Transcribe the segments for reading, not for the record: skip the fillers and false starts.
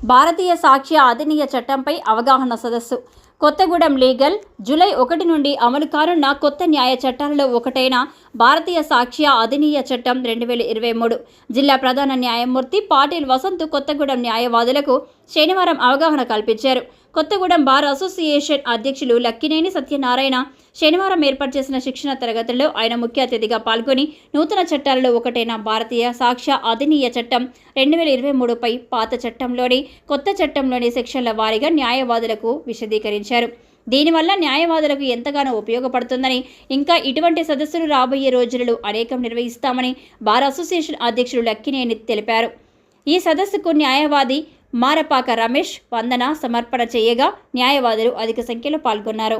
భారతీయ సాక్ష్య అధినియ చట్టంపై అవగాహన సదస్సు. కొత్తగూడెం లీగల్ జూలై 1 నుండి అమలు కానున్న కొత్త న్యాయ చట్టాలలో ఒకటైన భారతీయ సాక్ష్య అధినియ చట్టం 2023 జిల్లా ప్రధాన న్యాయమూర్తి పాటిల్ వసంత్ కొత్తగూడెం న్యాయవాదులకు శనివారం అవగాహన కల్పించారు. కొత్తగూడెం బార్ అసోసియేషన్ అధ్యక్షులు లక్కినేని సత్యనారాయణ శనివారం ఏర్పాటు చేసిన శిక్షణ తరగతుల్లో ఆయన ముఖ్య అతిథిగా పాల్గొని నూతన చట్టాలలో ఒకటైన భారతీయ సాక్ష్య అధినియ చట్టం 2023పై పాత చట్టంలోని కొత్త చట్టంలోని సెక్షన్ల వారీగా న్యాయవాదులకు విశదీకరించారు. దీనివల్ల న్యాయవాదులకు ఎంతగానో ఉపయోగపడుతుందని, ఇంకా ఇటువంటి సదస్సులు రాబోయే రోజులలో అనేకం నిర్వహిస్తామని బార్ అసోసియేషన్ అధ్యక్షులు లక్కినేని తెలిపారు. ఈ సదస్సుకు న్యాయవాది మారపాక రమేష్ వందన సమర్పణ చేయగా న్యాయవాదులు అధిక సంఖ్యలో పాల్గొన్నారు.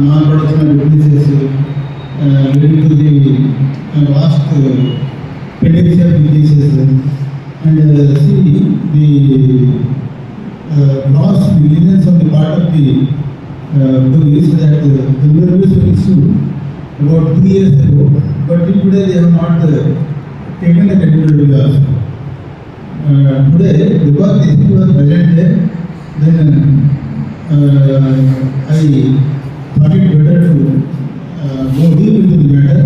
non-production witnesses leading to the vast pendency of the cases and see the loss millions on the part of the police that the news was issued about 3 years ago, but till today they have not taken the credibility also. Today, because this was present there, then I thought it better to go deep into the matter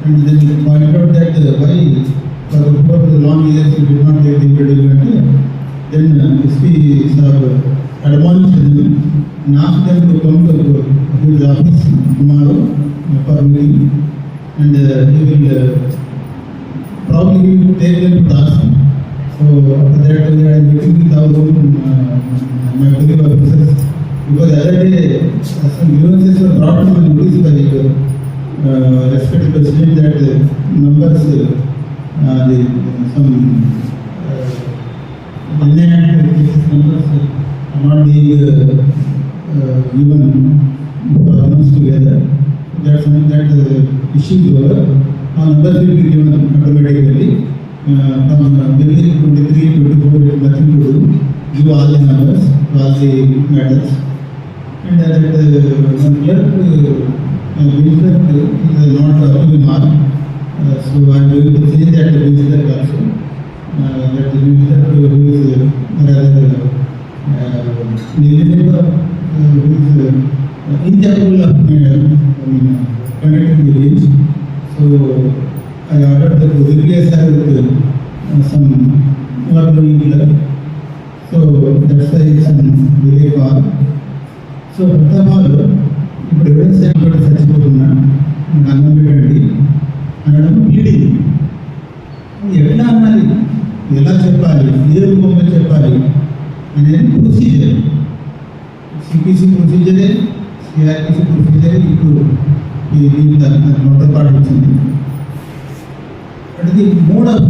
and then point out that why for the long years you did not take the credibility. Then SPs have admonished them and asked them to come to his office tomorrow for meeting, and he will probably take them to task. So after that we are meeting with our own my colleague officers, because the other day some grievances were brought to my notice by respected president that numbers some inactive cases numbers are not being given announced together. That's something that issues were numbers will be given automatically from maybe 23, 24, nothing to do. Give all the numbers, all the matters, and that one clerk is not up to the mark. So I am going to say that the minister also, that the minister who is rather negligent, who is incapable of conducting the range. So I ordered that to replace her with some work-doing clerk. So that's why some delay for. So first of all, ఇప్పుడు evidence చేయబడి చచ్చిపోతున్నా అన్నం పెట్టండి అనడం pleading. ఎట్లా అన్నది, ఎలా చెప్పాలి, ఏ రూపంలో చెప్పాలి అనేది ప్రొసీజర్. సిపిసి ప్రొసీజరే, సిఆర్పిసి ప్రొసీజరే ఇప్పుడు నోట పాటు వచ్చింది. అది మోడ్ ఆఫ్